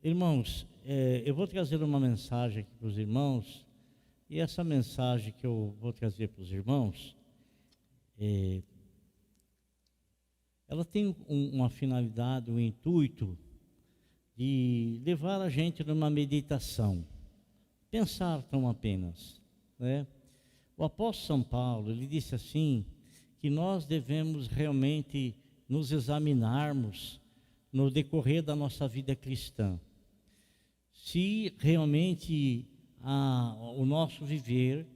Irmãos, eu vou trazer uma mensagem aqui para os irmãos, e essa mensagem que eu vou trazer para os irmãos, ela tem uma finalidade, um intuito de levar a gente numa meditação, pensar tão apenas, né? O apóstolo São Paulo, ele disse assim, que nós devemos realmente nos examinarmos no decorrer da nossa vida cristã, se realmente o nosso viver,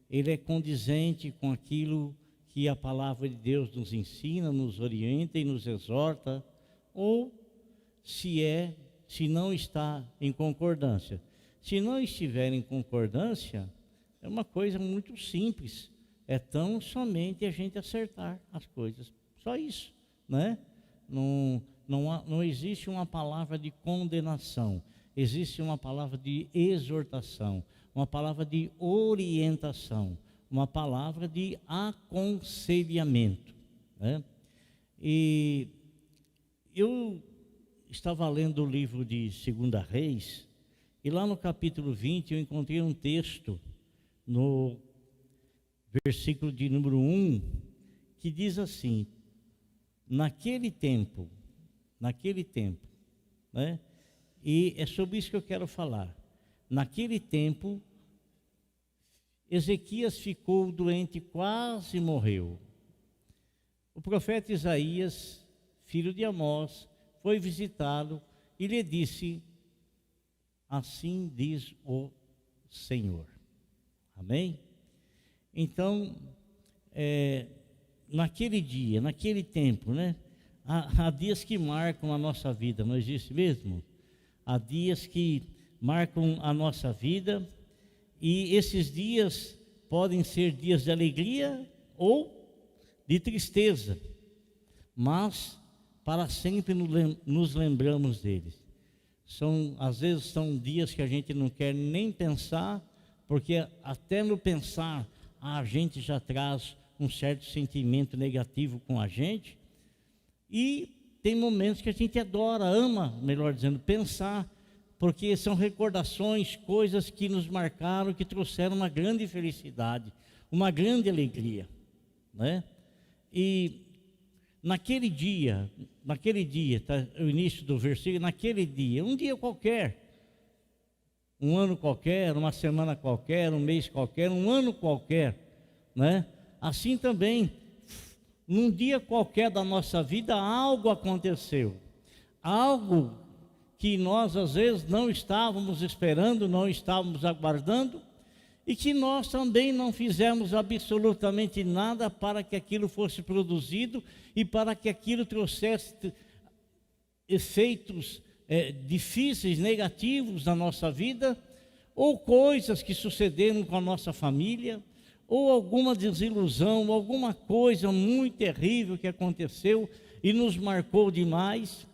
ele é condizente com aquilo que a palavra de Deus nos ensina, nos orienta e nos exorta, ou se não está em concordância. Se não estiver em concordância, é uma coisa muito simples, é tão somente a gente acertar as coisas, só isso, né? Não existe uma palavra de condenação, existe uma palavra de exortação, uma palavra de orientação, uma palavra de aconselhamento, né? E eu estava lendo o livro de 2 Reis, e lá no capítulo 20 eu encontrei um texto, no versículo de número 1, que diz assim: naquele tempo, né? E é sobre isso que eu quero falar. Naquele tempo, Ezequias ficou doente, quase morreu. O profeta Isaías, filho de Amós, foi visitá-lo e lhe disse: assim diz o Senhor. Amém? Então, naquele dia, naquele tempo, né? Há dias que marcam a nossa vida, não existe mesmo? Há dias que marcam a nossa vida, e esses dias podem ser dias de alegria ou de tristeza, mas para sempre nos lembramos deles. Às vezes são dias que a gente não quer nem pensar, porque até no pensar a gente já traz um certo sentimento negativo com a gente, e tem momentos que a gente adora, ama, melhor dizendo, pensar, porque são recordações, coisas que nos marcaram, que trouxeram uma grande felicidade, uma grande alegria, né? E naquele dia, tá, o início do versículo, naquele dia, um dia qualquer, um ano qualquer, uma semana qualquer, um mês qualquer, um ano qualquer, né? Assim também, num dia qualquer da nossa vida, algo aconteceu, algo que nós às vezes não estávamos esperando, não estávamos aguardando, e que nós também não fizemos absolutamente nada para que aquilo fosse produzido e para que aquilo trouxesse efeitos difíceis, negativos na nossa vida, ou coisas que sucederam com a nossa família, ou alguma desilusão, alguma coisa muito terrível que aconteceu e nos marcou demais,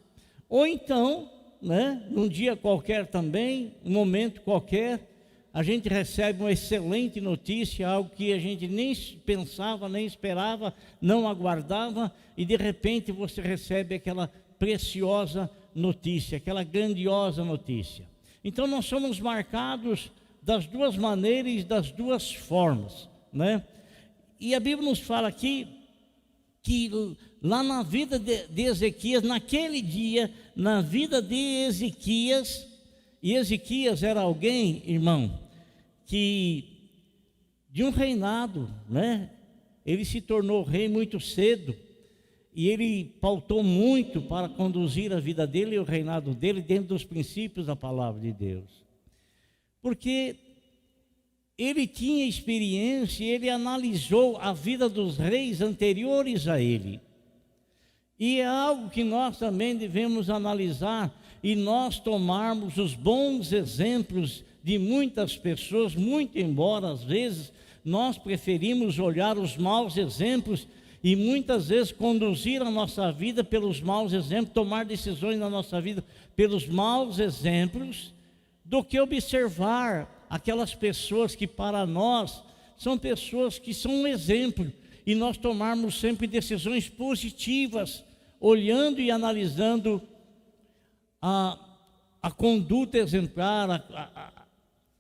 ou então, né, num dia qualquer também, um momento qualquer, a gente recebe uma excelente notícia, algo que a gente nem pensava, nem esperava, não aguardava, e de repente você recebe aquela preciosa notícia, aquela grandiosa notícia. Então nós somos marcados das duas maneiras e das duas formas, né? E a Bíblia nos fala aqui que lá na vida de Ezequias, naquele dia, na vida de Ezequias, e Ezequias era alguém, irmão, que de um reinado, né? Ele se tornou rei muito cedo, e ele pautou muito para conduzir a vida dele e o reinado dele dentro dos princípios da palavra de Deus, porque ele tinha experiência, ele analisou a vida dos reis anteriores a ele, e é algo que nós também devemos analisar, e nós tomarmos os bons exemplos de muitas pessoas, muito embora às vezes nós preferimos olhar os maus exemplos, e muitas vezes conduzir a nossa vida pelos maus exemplos, tomar decisões na nossa vida pelos maus exemplos, do que observar aquelas pessoas que para nós são pessoas que são um exemplo, e nós tomarmos sempre decisões positivas, olhando e analisando a conduta exemplar,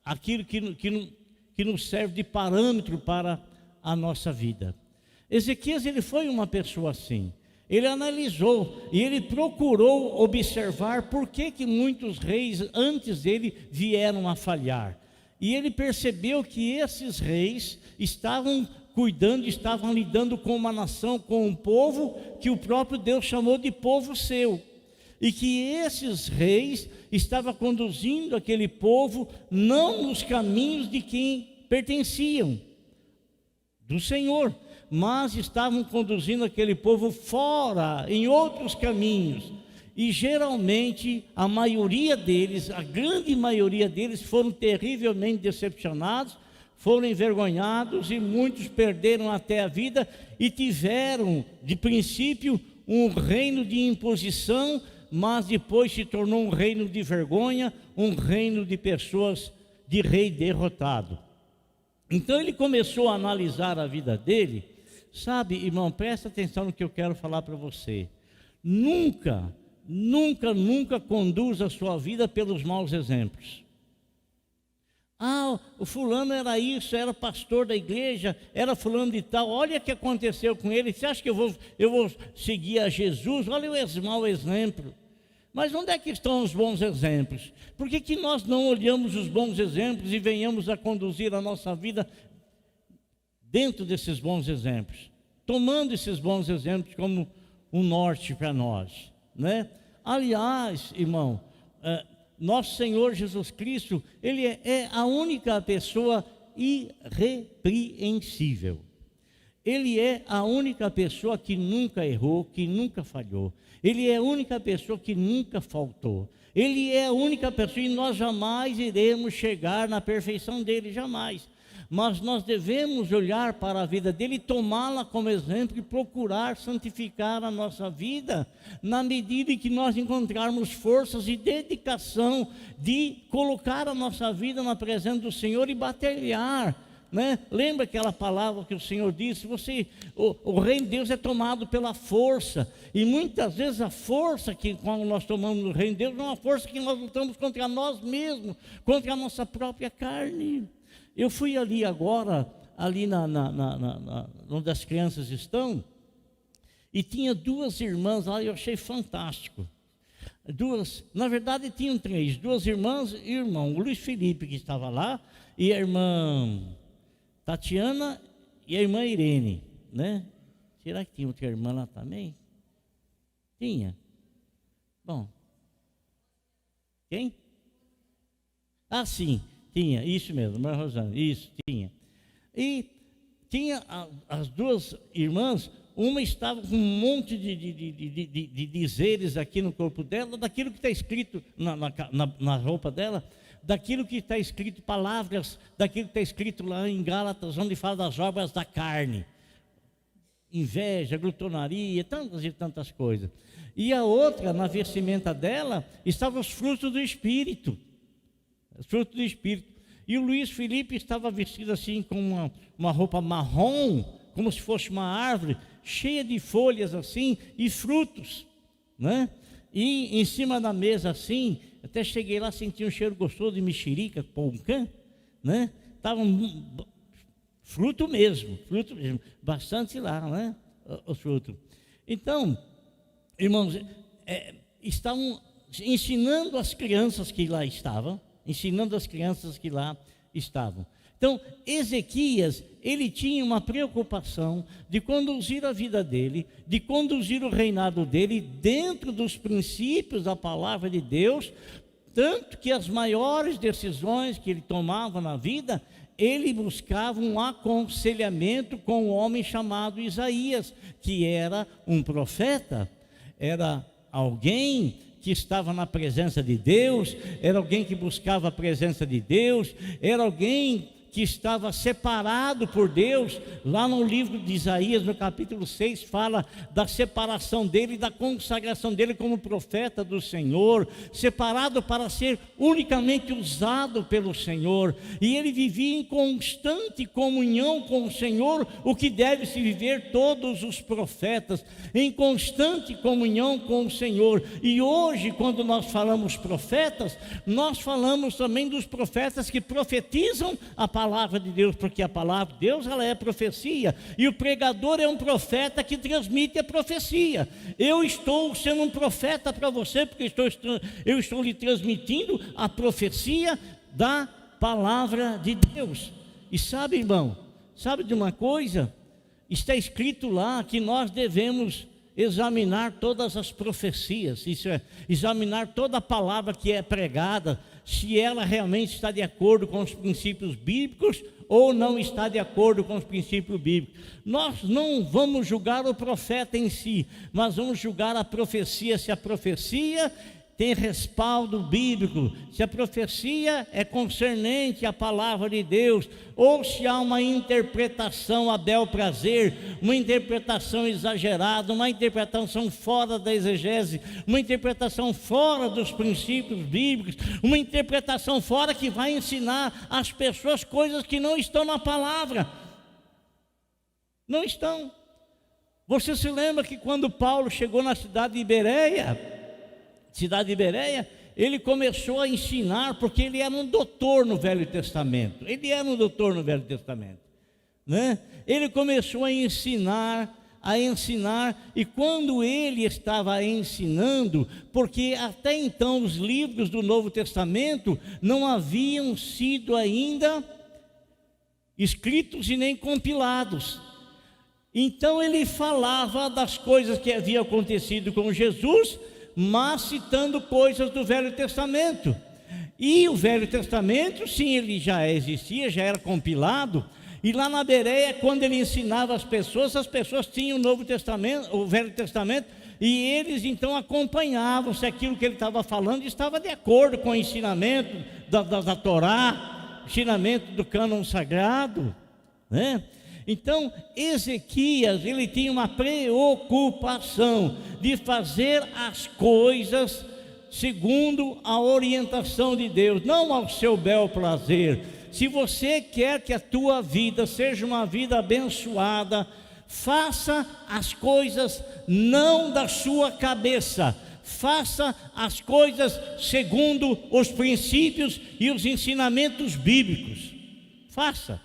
aquilo que nos serve de parâmetro para a nossa vida. Ezequias, ele foi uma pessoa assim. Ele analisou e ele procurou observar por que muitos reis antes dele vieram a falhar. E ele percebeu que esses reis estavam cuidando, estavam lidando com uma nação, com um povo que o próprio Deus chamou de povo seu. E que esses reis estavam conduzindo aquele povo não nos caminhos de quem pertenciam, do Senhor, mas estavam conduzindo aquele povo fora, em outros caminhos. E geralmente a maioria deles, a grande maioria deles, foram terrivelmente decepcionados, foram envergonhados, e muitos perderam até a vida e tiveram, de princípio, um reino de imposição, mas depois se tornou um reino de vergonha, um reino de pessoas, de rei derrotado. Então ele começou a analisar a vida dele. Sabe, irmão, presta atenção no que eu quero falar para você. Nunca conduza a sua vida pelos maus exemplos. Ah, o fulano era isso, era pastor da igreja, era fulano de tal, olha o que aconteceu com ele. Você acha que eu vou seguir a Jesus? Olha o mau exemplo. Mas onde é que estão os bons exemplos? Por que nós não olhamos os bons exemplos e venhamos a conduzir a nossa vida dentro desses bons exemplos, tomando esses bons exemplos como um norte para nós, né? Aliás, irmão, nosso Senhor Jesus Cristo, Ele é a única pessoa irrepreensível. Ele é a única pessoa que nunca errou, que nunca falhou. Ele é a única pessoa que nunca faltou. Ele é a única pessoa, e nós jamais iremos chegar na perfeição dele, jamais. Mas nós devemos olhar para a vida dele, tomá-la como exemplo e procurar santificar a nossa vida, na medida em que nós encontrarmos forças e dedicação de colocar a nossa vida na presença do Senhor e batalhar, né? Lembra aquela palavra que o Senhor disse? O reino de Deus é tomado pela força, e muitas vezes a força que quando nós tomamos no reino de Deus é uma força que nós lutamos contra nós mesmos, contra a nossa própria carne. Eu fui ali agora, ali onde as crianças estão, e tinha duas irmãs lá, eu achei fantástico. Na verdade tinham três, duas irmãs e irmão, o Luiz Felipe que estava lá, e a irmã Tatiana e a irmã Irene, né? Será que tinha outra irmã lá também? Tinha. Bom. Quem? Ah, sim, tinha, isso mesmo, irmã Rosana, isso, tinha. E tinha as duas irmãs, uma estava com um monte de dizeres aqui no corpo dela, daquilo que está escrito na roupa dela, daquilo que está escrito, palavras, daquilo que está escrito lá em Gálatas, onde fala das obras da carne, inveja, glutonaria, tantas e tantas coisas. E a outra, na vestimenta dela, estavam os frutos do Espírito, os frutos do Espírito. E o Luiz Felipe estava vestido assim, com uma roupa marrom, como se fosse uma árvore, cheia de folhas assim, e frutos, né? E em cima da mesa assim, até cheguei lá, senti um cheiro gostoso de mexerica, poncã, né? Tava fruto mesmo, bastante lá, né? Os frutos. Então, irmãos, estavam ensinando as crianças que lá estavam, Então, Ezequias, ele tinha uma preocupação de conduzir a vida dele, de conduzir o reinado dele dentro dos princípios da palavra de Deus, tanto que as maiores decisões que ele tomava na vida, ele buscava um aconselhamento com um homem chamado Isaías, que era um profeta, era alguém que estava na presença de Deus, era alguém que buscava a presença de Deus, era alguém que estava separado por Deus. Lá no livro de Isaías, no capítulo 6, fala da separação dele, da consagração dele como profeta do Senhor, separado para ser unicamente usado pelo Senhor. E ele vivia em constante comunhão com o Senhor, o que deve se viver todos os profetas, em constante comunhão com o Senhor. E hoje, quando nós falamos profetas, nós falamos também dos profetas que profetizam a palavra de Deus, porque a palavra de Deus, ela é profecia, e o pregador é um profeta que transmite a profecia. Eu estou sendo um profeta para você, porque eu estou lhe transmitindo a profecia da palavra de Deus. E sabe, irmão, sabe de uma coisa? Está escrito lá que nós devemos examinar todas as profecias, isso é, examinar toda a palavra que é pregada, se ela realmente está de acordo com os princípios bíblicos ou não está de acordo com os princípios bíblicos. Nós não vamos julgar o profeta em si, mas vamos julgar a profecia, se a profecia tem respaldo bíblico, se a profecia é concernente à palavra de Deus, ou se há uma interpretação a bel prazer, uma interpretação exagerada, uma interpretação fora da exegese, uma interpretação fora dos princípios bíblicos, uma interpretação fora que vai ensinar às pessoas coisas que não estão na palavra. Não estão. Você se lembra que quando Paulo chegou na cidade de Bereia, ele começou a ensinar, porque ele era um doutor no Velho Testamento. Né? Ele começou a ensinar, e quando ele estava ensinando, porque até então os livros do Novo Testamento não haviam sido ainda escritos e nem compilados. Então ele falava das coisas que haviam acontecido com Jesus, mas citando coisas do Velho Testamento. E o Velho Testamento, sim, ele já existia, já era compilado. E lá na Bereia, quando ele ensinava as pessoas tinham o Novo Testamento, o Velho Testamento, e eles então acompanhavam se aquilo que ele estava falando estava de acordo com o ensinamento da Torá, ensinamento do cânon sagrado, né? Então, Ezequias, ele tinha uma preocupação de fazer as coisas segundo a orientação de Deus, não ao seu bel prazer. Se você quer que a tua vida seja uma vida abençoada, faça as coisas não da sua cabeça, faça as coisas segundo os princípios e os ensinamentos bíblicos. Faça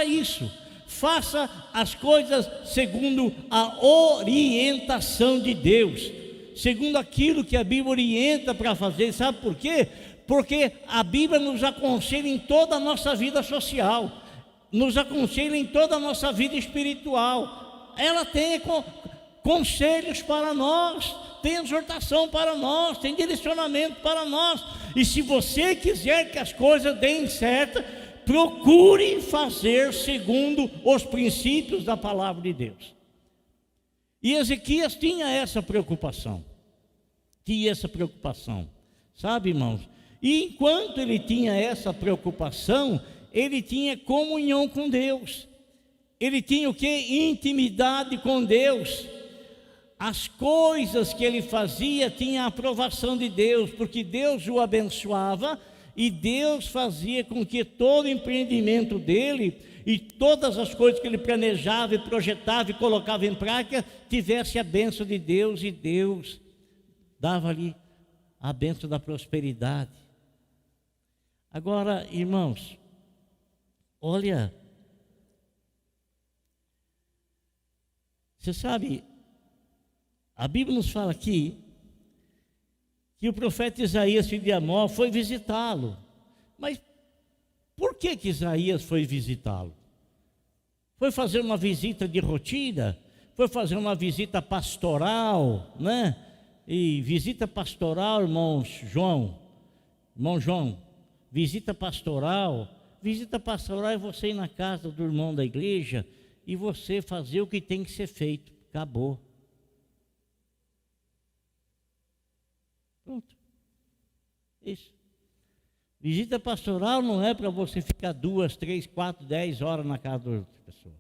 isso. Faça as coisas segundo a orientação de Deus, segundo aquilo que a Bíblia orienta para fazer. Sabe por quê? Porque a Bíblia nos aconselha em toda a nossa vida social, nos aconselha em toda a nossa vida espiritual. Ela tem conselhos para nós, tem exortação para nós, tem direcionamento para nós. E se você quiser que as coisas deem certo, procure fazer segundo os princípios da palavra de Deus. E Ezequias tinha essa preocupação, sabe, irmãos? E enquanto ele tinha essa preocupação, ele tinha comunhão com Deus. Ele tinha o quê? Intimidade com Deus. As coisas que ele fazia tinham a aprovação de Deus, porque Deus o abençoava. E Deus fazia com que todo o empreendimento dele e todas as coisas que ele planejava e projetava e colocava em prática tivesse a bênção de Deus, e Deus dava-lhe a bênção da prosperidade. Agora, irmãos, olha, você sabe, a Bíblia nos fala aqui que o profeta Isaías, filho de Amós, foi visitá-lo. Mas por que Isaías foi visitá-lo? Foi fazer uma visita de rotina? Foi fazer uma visita pastoral, né? E visita pastoral, irmão João, visita pastoral é você ir na casa do irmão da igreja e você fazer o que tem que ser feito. Acabou. Pronto. Isso. Visita pastoral não é para você ficar 2, 3, 4, 10 horas na casa da outra pessoa.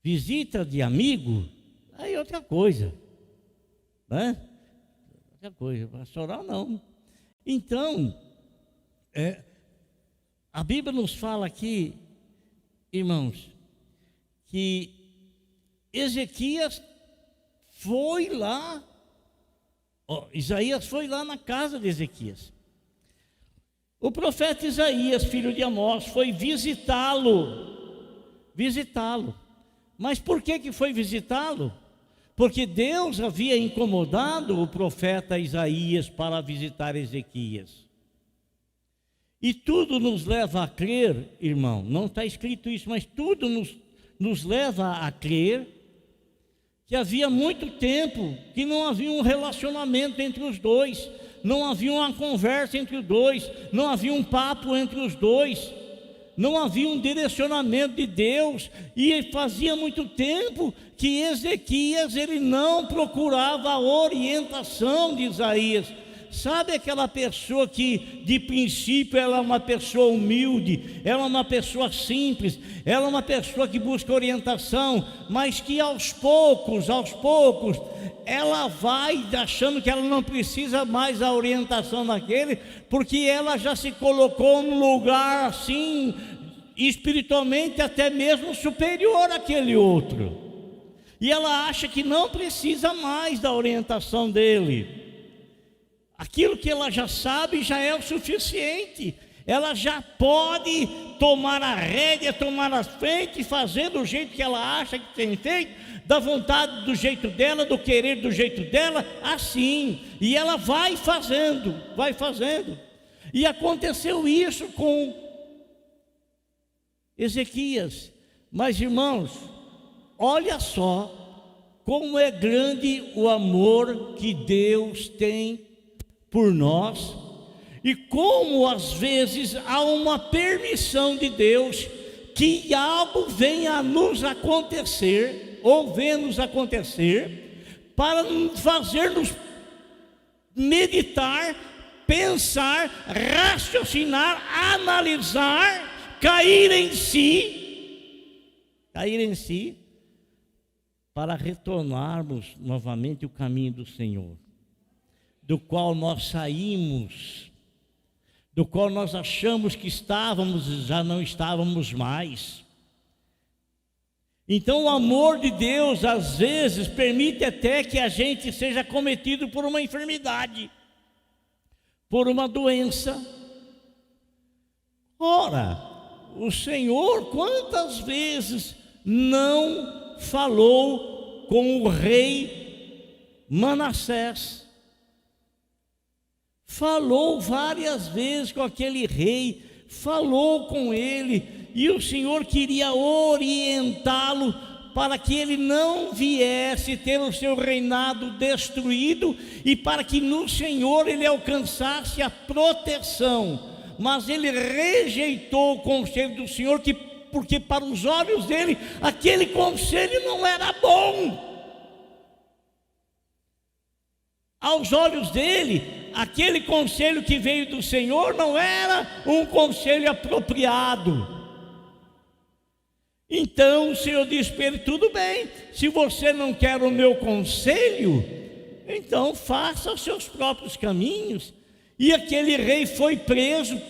Visita de amigo, aí é outra coisa, né? Outra coisa, pastoral não. Então, a Bíblia nos fala aqui, irmãos, que Ezequias foi lá, Isaías foi lá na casa de Ezequias. O profeta Isaías, filho de Amós, foi visitá-lo. Mas por que foi visitá-lo? Porque Deus havia incomodado o profeta Isaías para visitar Ezequias. E tudo nos leva a crer, irmão, não está escrito isso, mas tudo nos leva a crer que havia muito tempo que não havia um relacionamento entre os dois, não havia uma conversa entre os dois, não havia um papo entre os dois, não havia um direcionamento de Deus, e fazia muito tempo que Ezequias ele não procurava a orientação de Isaías. Sabe aquela pessoa que de princípio ela é uma pessoa humilde, ela é uma pessoa simples, ela é uma pessoa que busca orientação, mas que aos poucos, ela vai achando que ela não precisa mais da orientação daquele, porque ela já se colocou num lugar assim, espiritualmente até mesmo superior àquele outro, e ela acha que não precisa mais da orientação dele. Aquilo que ela já sabe já é o suficiente. Ela já pode tomar a rédea, tomar a frente e fazer do jeito que ela acha que tem feito, da vontade do jeito dela, do querer do jeito dela, assim. E ela vai fazendo. E aconteceu isso com Ezequias. Mas, irmãos, olha só como é grande o amor que Deus tem por nós, e como às vezes há uma permissão de Deus que algo venha a nos acontecer, ou venha nos acontecer, para fazer-nos meditar, pensar, raciocinar, analisar, cair em si, para retornarmos novamente o caminho do Senhor, do qual nós saímos, do qual nós achamos que estávamos e já não estávamos mais. Então o amor de Deus às vezes permite até que a gente seja cometido por uma enfermidade, por uma doença. Ora, o Senhor quantas vezes não falou com o rei Manassés? Falou várias vezes com aquele rei, falou com ele, e o Senhor queria orientá-lo para que ele não viesse ter o seu reinado destruído, e para que no Senhor ele alcançasse a proteção. Mas ele rejeitou o conselho do Senhor, porque para os olhos dele aquele conselho não era bom. Aos olhos dele, aquele conselho que veio do Senhor não era um conselho apropriado. Então o Senhor disse para ele: tudo bem, se você não quer o meu conselho, então faça os seus próprios caminhos. E aquele rei foi preso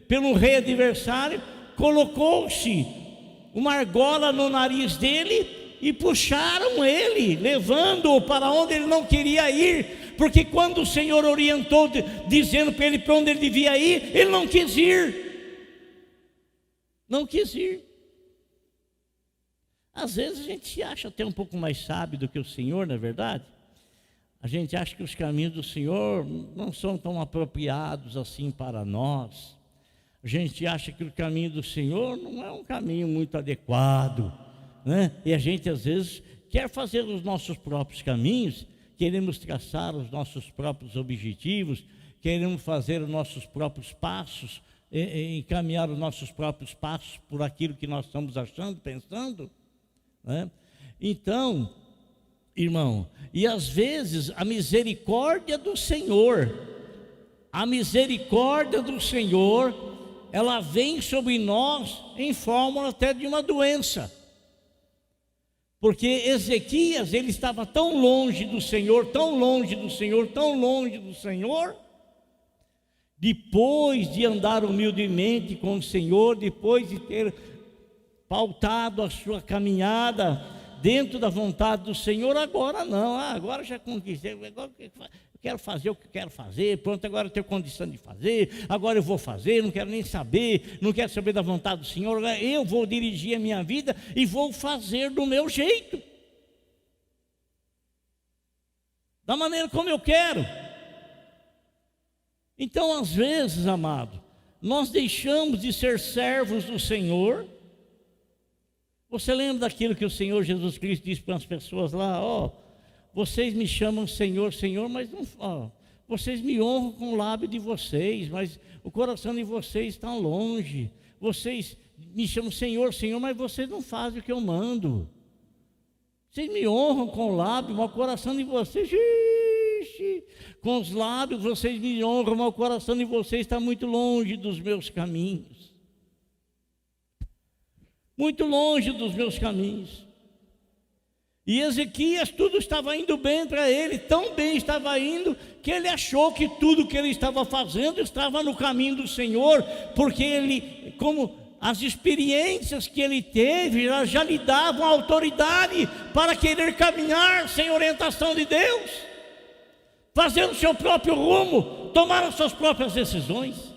pelo rei adversário, colocou-se uma argola no nariz dele e puxaram ele, levando-o para onde ele não queria ir, porque quando o Senhor orientou, dizendo para ele para onde ele devia ir, ele não quis ir. Às vezes a gente se acha até um pouco mais sábio do que o Senhor, não é verdade? A gente acha que os caminhos do Senhor não são tão apropriados assim para nós. A gente acha que o caminho do Senhor não é um caminho muito adequado, né? E a gente às vezes quer fazer os nossos próprios caminhos, queremos traçar os nossos próprios objetivos, queremos fazer os nossos próprios passos, encaminhar os nossos próprios passos por aquilo que nós estamos achando, pensando, né? Então, irmão, e às vezes a misericórdia do Senhor A misericórdia do Senhor, ela vem sobre nós em forma até de uma doença. Porque Ezequias, ele estava tão longe do Senhor, tão longe do Senhor, tão longe do Senhor. Depois de andar humildemente com o Senhor, depois de ter pautado a sua caminhada dentro da vontade do Senhor, agora não, agora já conquistei, agora eu quero fazer o que eu quero fazer, pronto, agora eu tenho condição de fazer, agora eu vou fazer, não quero nem saber, não quero saber da vontade do Senhor, eu vou dirigir a minha vida e vou fazer do meu jeito, da maneira como eu quero. Então, às vezes, amado, nós deixamos de ser servos do Senhor. Você lembra daquilo que o Senhor Jesus Cristo disse para as pessoas lá? Vocês me chamam Senhor, Senhor, mas não, vocês me honram com o lábio de vocês, mas o coração de vocês está longe. Vocês me chamam Senhor, Senhor, mas vocês não fazem o que eu mando. Vocês me honram com o lábio, mas o coração de vocês, com os lábios vocês me honram, mas o coração de vocês está muito longe dos meus caminhos. Muito longe dos meus caminhos. E Ezequias, tudo estava indo bem para ele, tão bem estava indo, que ele achou que tudo que ele estava fazendo estava no caminho do Senhor, porque ele, como as experiências que ele teve, já lhe davam autoridade para querer caminhar sem orientação de Deus, fazendo seu próprio rumo, tomar as suas próprias decisões.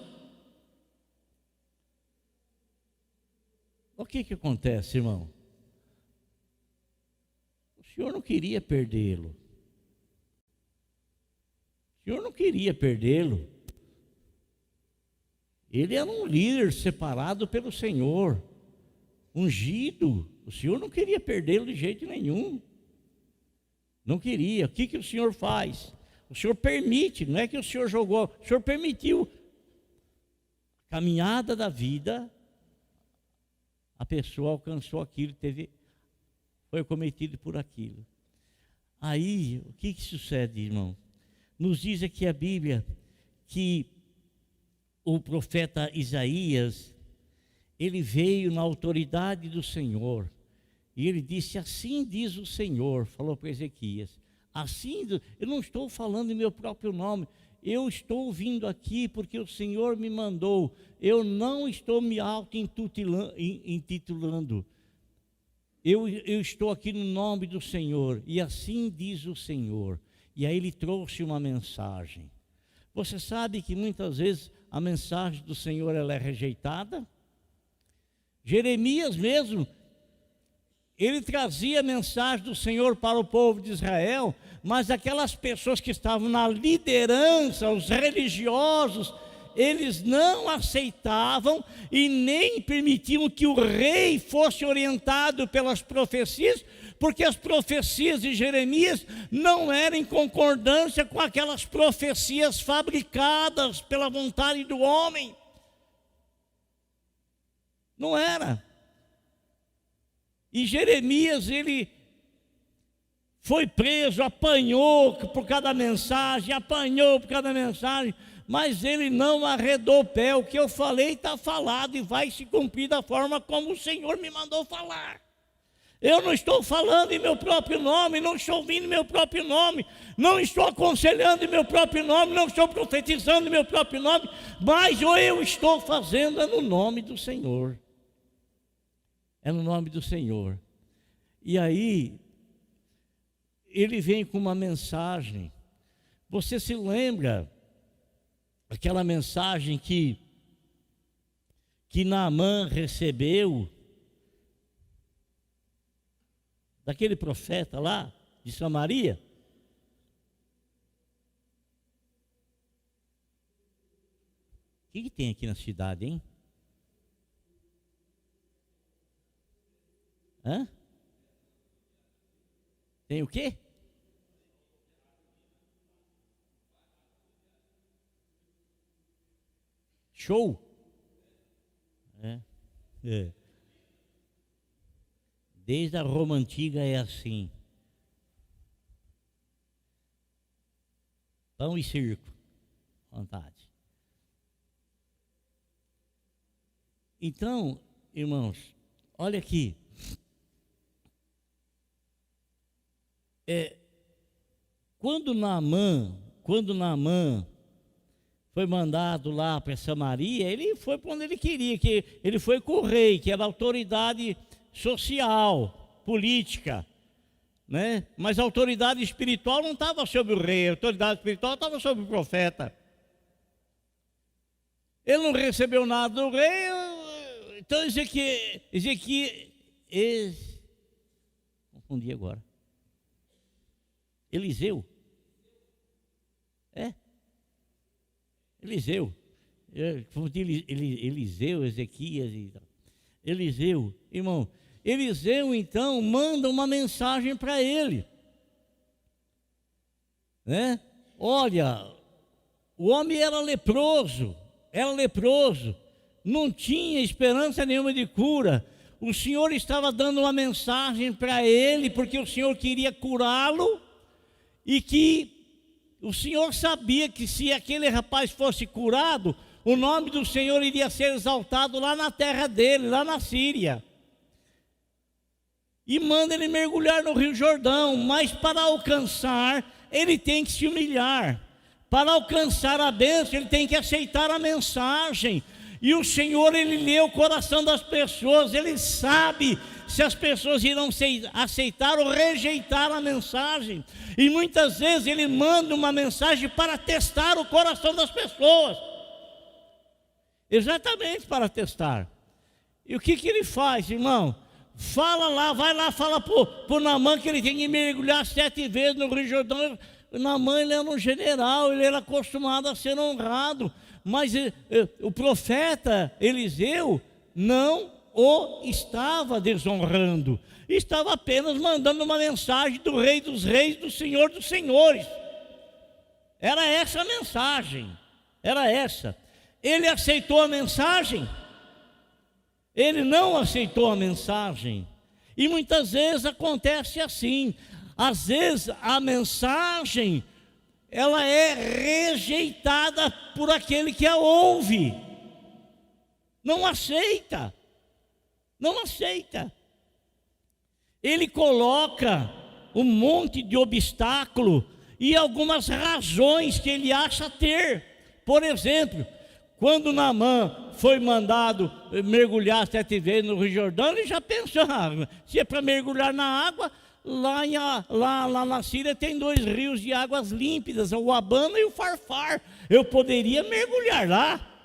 O que acontece, irmão? O Senhor não queria perdê-lo. O Senhor não queria perdê-lo. Ele era um líder separado pelo Senhor, ungido. O Senhor não queria perdê-lo de jeito nenhum. Não queria. O que o Senhor faz? O Senhor permite, não é que o Senhor jogou, o Senhor permitiu. A caminhada da vida, a pessoa alcançou aquilo, foi cometido por aquilo. Aí, o que sucede, irmão? Nos diz aqui a Bíblia que o profeta Isaías, ele veio na autoridade do Senhor, e ele disse: assim diz o Senhor, falou para Ezequias, assim, eu não estou falando em meu próprio nome, eu estou vindo aqui porque o Senhor me mandou, eu não estou me auto-intitulando, eu estou aqui no nome do Senhor, e assim diz o Senhor. E aí ele trouxe uma mensagem. Você sabe que muitas vezes a mensagem do Senhor ela é rejeitada? Jeremias mesmo, ele trazia a mensagem do Senhor para o povo de Israel, mas aquelas pessoas que estavam na liderança, os religiosos, eles não aceitavam e nem permitiam que o rei fosse orientado pelas profecias, porque as profecias de Jeremias não eram em concordância com aquelas profecias fabricadas pela vontade do homem. Não era. E Jeremias, ele foi preso, apanhou por cada mensagem, mas ele não arredou o pé. O que eu falei está falado e vai se cumprir da forma como o Senhor me mandou falar. Eu não estou falando em meu próprio nome, não estou ouvindo em meu próprio nome, não estou aconselhando em meu próprio nome, não estou profetizando em meu próprio nome, mas eu estou fazendo é no nome do Senhor. É no nome do Senhor. E aí, ele vem com uma mensagem. Você se lembra aquela mensagem que Naamã recebeu daquele profeta lá de Samaria? O que tem aqui na cidade, hein? Hã? Tem o quê? Show? É. Desde a Roma antiga é assim. Pão e circo. vontade. Então, irmãos, olha aqui. Quando Naamã foi mandado lá para Samaria, ele foi para onde ele queria, que ele foi com o rei, que era a autoridade social, política, né? Mas a autoridade espiritual não estava sobre o rei, a autoridade espiritual estava sobre o profeta. Ele não recebeu nada do rei, então confundi agora. Eliseu. Eliseu. Eliseu, Ezequias e tal. Eliseu, irmão. Eliseu então manda uma mensagem para ele, né? Olha, o homem era leproso, não tinha esperança nenhuma de cura. O Senhor estava dando uma mensagem para ele, porque o Senhor queria curá-lo, e que o Senhor sabia que se aquele rapaz fosse curado, o nome do Senhor iria ser exaltado lá na terra dele, lá na Síria. E manda ele mergulhar no Rio Jordão, mas para alcançar, ele tem que se humilhar. Para alcançar a bênção, ele tem que aceitar a mensagem. E o Senhor, ele lê o coração das pessoas, ele sabe se as pessoas irão aceitar ou rejeitar a mensagem. E muitas vezes ele manda uma mensagem para testar o coração das pessoas. Exatamente para testar. E o que ele faz, irmão? Fala lá, vai lá, fala para o Naamã que ele tem que mergulhar 7 vezes no Rio Jordão. O Naamã, ele era um general, ele era acostumado a ser honrado. Mas o profeta Eliseu não o estava desonrando, estava apenas mandando uma mensagem do Rei dos Reis, do Senhor dos Senhores. Era essa a mensagem, era essa. Ele aceitou a mensagem? Ele não aceitou a mensagem. E muitas vezes acontece assim. Às vezes a mensagem, ela é rejeitada por aquele que a ouve. Não aceita. Não aceita. Ele coloca um monte de obstáculo e algumas razões que ele acha ter. Por exemplo, quando Naamã foi mandado mergulhar 7 vezes no Rio Jordão, ele já pensou, se é para mergulhar na água, lá na Síria tem 2 rios de águas límpidas, o Abana e o Farfar. Eu poderia mergulhar lá.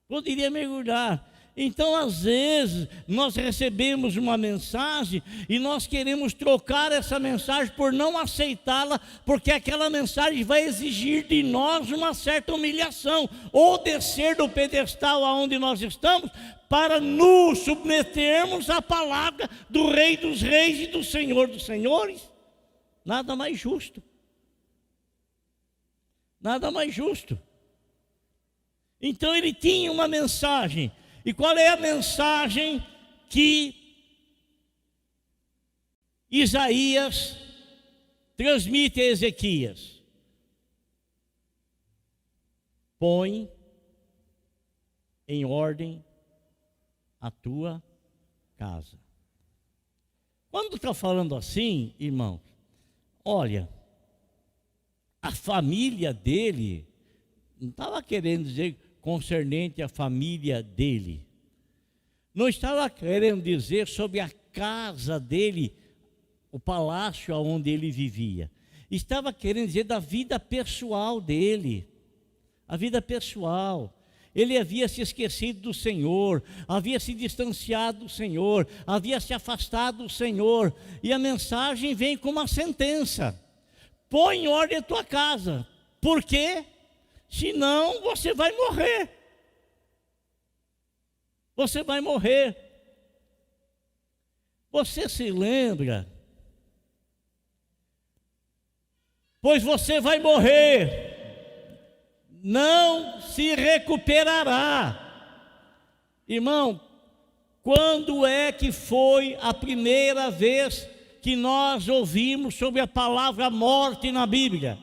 Poderia mergulhar. Então, às vezes, nós recebemos uma mensagem e nós queremos trocar essa mensagem por não aceitá-la, porque aquela mensagem vai exigir de nós uma certa humilhação, ou descer do pedestal aonde nós estamos, para nos submetermos à palavra do Rei dos Reis e do Senhor dos Senhores. Nada mais justo. Nada mais justo. Então ele tinha uma mensagem. E qual é a mensagem que Isaías transmite a Ezequias? Põe em ordem a tua casa. Quando está falando assim, irmãos, olha, a família dele, não estava querendo dizer concernente à família dele, não estava querendo dizer sobre a casa dele, o palácio onde ele vivia, estava querendo dizer da vida pessoal dele, a vida pessoal. Ele havia se esquecido do Senhor, havia se distanciado do Senhor, havia se afastado do Senhor, e a mensagem vem com uma sentença: põe em ordem a tua casa, por quê? Senão você vai morrer. Você vai morrer. Você se lembra? Pois você vai morrer, não se recuperará. Irmão, quando é que foi a primeira vez que nós ouvimos sobre a palavra morte na Bíblia?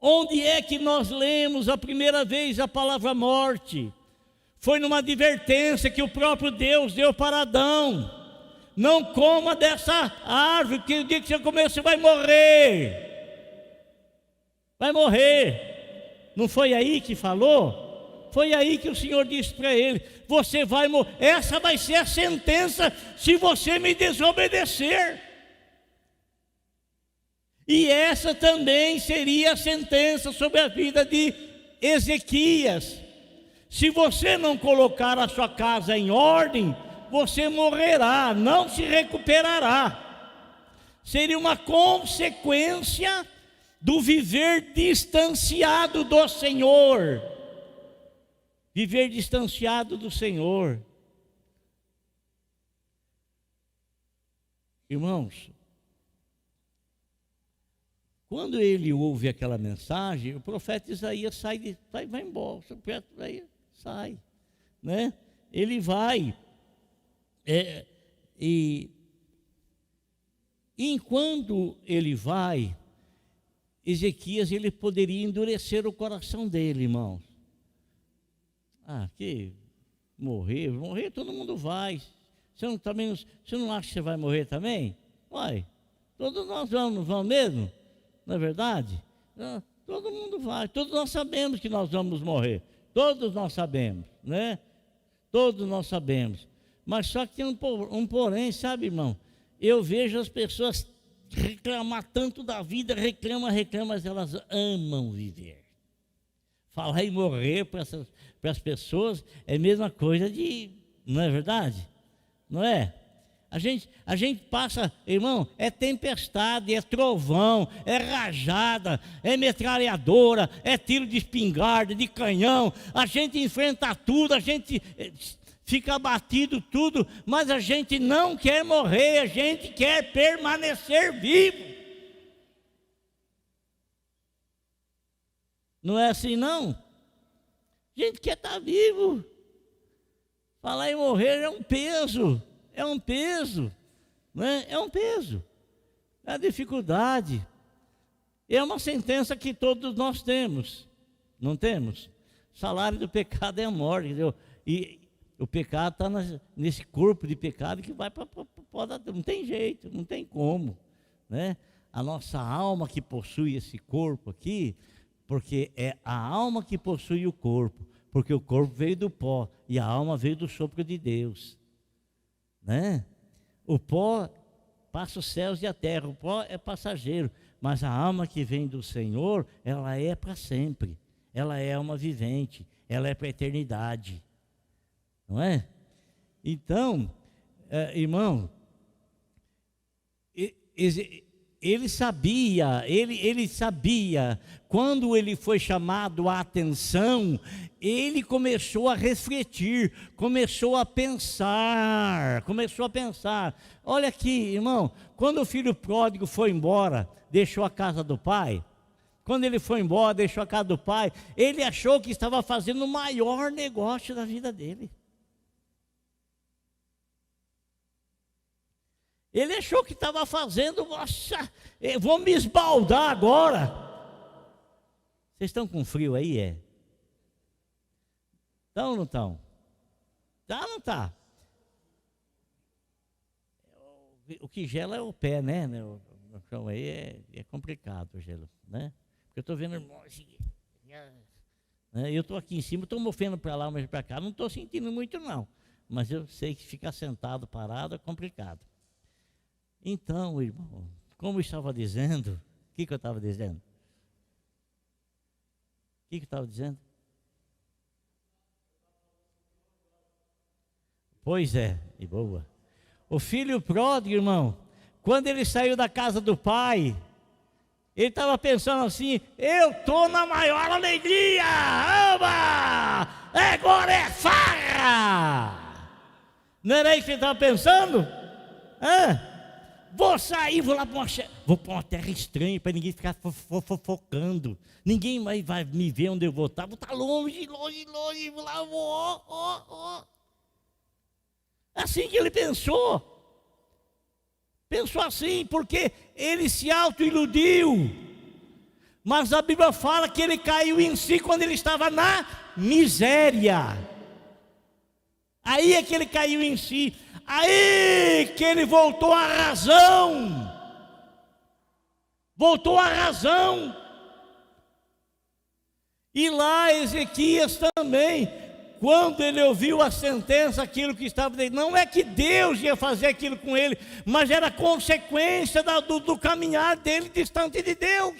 Onde é que nós lemos a primeira vez a palavra morte? Foi numa advertência que o próprio Deus deu para Adão: não coma dessa árvore, que o dia que você comer você vai morrer. Vai morrer. Não foi aí que falou? Foi aí que o Senhor disse para ele: você vai morrer. Essa vai ser a sentença se você me desobedecer. E essa também seria a sentença sobre a vida de Ezequias. Se você não colocar a sua casa em ordem, você morrerá, não se recuperará. Seria uma consequência do viver distanciado do Senhor. Viver distanciado do Senhor. Irmãos, quando ele ouve aquela mensagem, o profeta Isaías vai embora. O profeta Isaías sai, né? Ele vai. E enquanto ele vai, Ezequias, ele poderia endurecer o coração dele, irmãos. Que morrer todo mundo vai. Você não acha que você vai morrer também? Vai. Todos nós vamos mesmo, não é verdade? Todo mundo vai. Todos nós sabemos que nós vamos morrer. Todos nós sabemos, né? Todos nós sabemos. Mas só que tem um porém, sabe, irmão? Eu vejo as pessoas reclamar tanto da vida, reclamam, mas elas amam viver. Falar em morrer para as pessoas é a mesma coisa não é verdade? Não é? A gente passa, irmão, é tempestade, é trovão, é rajada, é metralhadora, é tiro de espingarda, de canhão. A gente enfrenta tudo, a gente fica abatido tudo, mas a gente não quer morrer, a gente quer permanecer vivo. Não é assim, não? A gente quer estar vivo. Falar em morrer é um peso. É um peso, né? É um peso, é a dificuldade, é uma sentença que todos nós temos, não temos? O salário do pecado é a morte, entendeu? E o pecado está nesse corpo de pecado que vai para não tem jeito, não tem como, né? A nossa alma que possui esse corpo aqui, porque é a alma que possui o corpo, porque o corpo veio do pó e a alma veio do sopro de Deus. Né? O pó passa os céus e a terra, o pó é passageiro, mas a alma que vem do Senhor, ela é para sempre, ela é uma vivente, ela é para a eternidade, não é? Então, irmão, ele sabia, quando ele foi chamado a atenção, ele começou a refletir, começou a pensar. Olha aqui, irmão, quando o filho pródigo foi embora, deixou a casa do pai, ele achou que estava fazendo o maior negócio da vida dele. Ele achou que estava fazendo, nossa, eu vou me esbaldar agora. Vocês estão com frio aí, é? Estão ou não estão? Tá ou não está? O que gela é o pé, né? Então aí é complicado o gelo, né? Porque eu estou vendo irmãos, eu estou aqui em cima, estou mofando para lá, mas para cá, não estou sentindo muito não. Mas eu sei que ficar sentado, parado é complicado. Então, irmão, como eu estava dizendo, o que eu estava dizendo? O que eu estava dizendo? Pois é, e boa. O filho pródigo, irmão, quando ele saiu da casa do pai, ele estava pensando assim: eu estou na maior alegria, ama! Agora é farra! Não era isso que ele estava pensando? Vou sair, vou para uma terra estranha, para ninguém ficar fofocando. Ninguém mais vai me ver onde eu vou estar. Vou estar longe, vou lá, vou. Assim que ele pensou. Pensou assim, porque ele se autoiludiu. Mas a Bíblia fala que ele caiu em si quando ele estava na miséria. Aí é que ele caiu em si. Aí que ele voltou à razão. Voltou à razão. E lá Ezequias também, quando ele ouviu a sentença, aquilo que estava dentro, não é que Deus ia fazer aquilo com ele, mas era consequência do caminhar dele distante de Deus.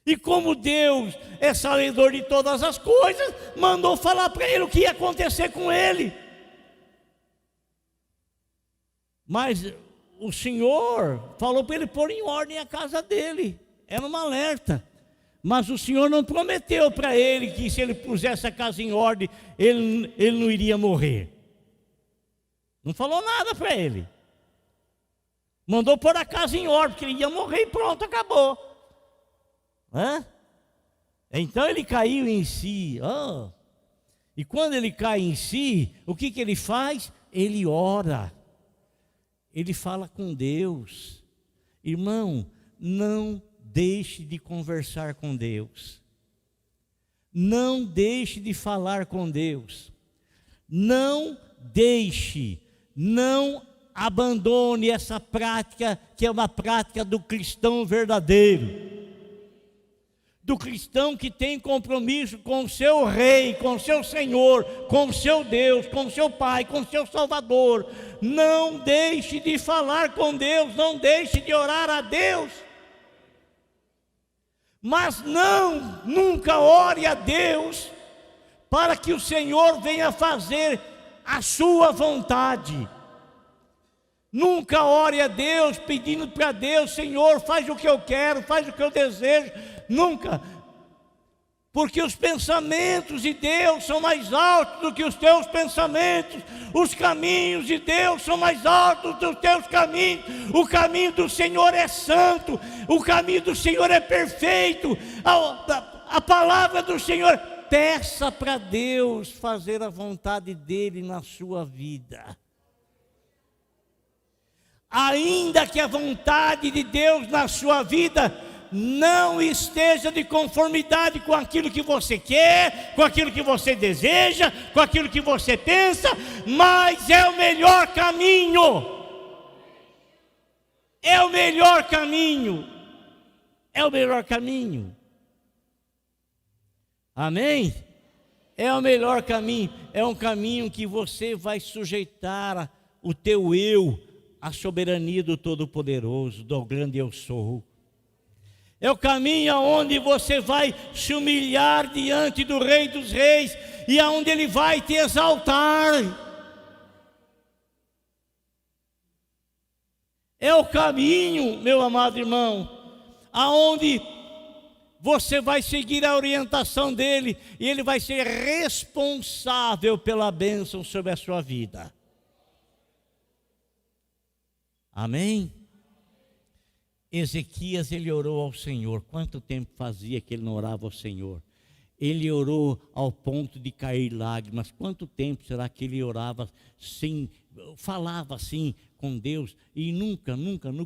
E como Deus é sabedor de todas as coisas, mandou falar para ele o que ia acontecer com ele. Mas o Senhor falou para ele pôr em ordem a casa dele, era um alerta. Mas o Senhor não prometeu para ele que se ele pusesse a casa em ordem, ele não iria morrer. Não falou nada para ele. Mandou pôr a casa em ordem, porque ele ia morrer e pronto, acabou. Então ele caiu em si. E quando ele cai em si, o que ele faz? Ele ora. Ele fala com Deus. Irmão, não deixe de conversar com Deus. Não deixe de falar com Deus. Não deixe, não abandone essa prática, que é uma prática do cristão verdadeiro. Do cristão que tem compromisso com o seu rei, com o seu Senhor, com o seu Deus, com o seu Pai, com o seu Salvador. Não deixe de falar com Deus, não deixe de orar a Deus. Mas nunca ore a Deus para que o Senhor venha fazer a sua vontade. Nunca ore a Deus pedindo para Deus: Senhor, faz o que eu quero, faz o que eu desejo. Nunca. Porque os pensamentos de Deus são mais altos do que os teus pensamentos. Os caminhos de Deus são mais altos do que os teus caminhos. O caminho do Senhor é santo. O caminho do Senhor é perfeito. A palavra do Senhor. Peça para Deus fazer a vontade dEle na sua vida. Ainda que a vontade de Deus na sua vida não esteja de conformidade com aquilo que você quer, com aquilo que você deseja, com aquilo que você pensa, mas é o melhor caminho. É o melhor caminho. É o melhor caminho. Amém? É o melhor caminho. É um caminho que você vai sujeitar o teu eu à soberania do Todo-Poderoso, do grande eu sou. É o caminho onde você vai se humilhar diante do Rei dos Reis e aonde Ele vai te exaltar. É o caminho, meu amado irmão, aonde você vai seguir a orientação dEle e Ele vai ser responsável pela bênção sobre a sua vida. Amém? Ezequias, ele orou ao Senhor. Quanto tempo fazia que ele não orava ao Senhor? Ele orou ao ponto de cair lágrimas. Quanto tempo será que ele orava sem, falava assim com Deus? E nunca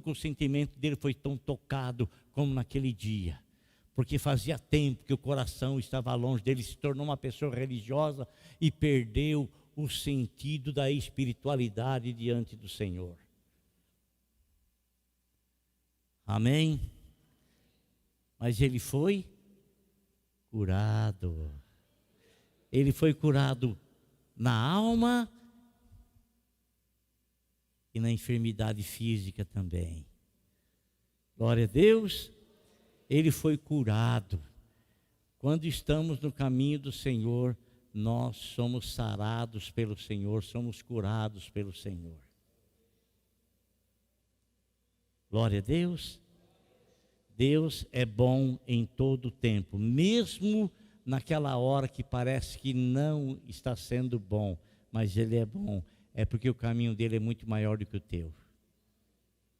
o sentimento dele foi tão tocado como naquele dia. Porque fazia tempo que o coração estava longe dele, se tornou uma pessoa religiosa e perdeu o sentido da espiritualidade diante do Senhor. Amém? Mas ele foi curado. Ele foi curado na alma e na enfermidade física também. Glória a Deus. Ele foi curado. Quando estamos no caminho do Senhor, nós somos sarados pelo Senhor, somos curados pelo Senhor. Glória a Deus. Deus é bom em todo o tempo, mesmo naquela hora que parece que não está sendo bom, mas Ele é bom, é porque o caminho dele é muito maior do que o teu.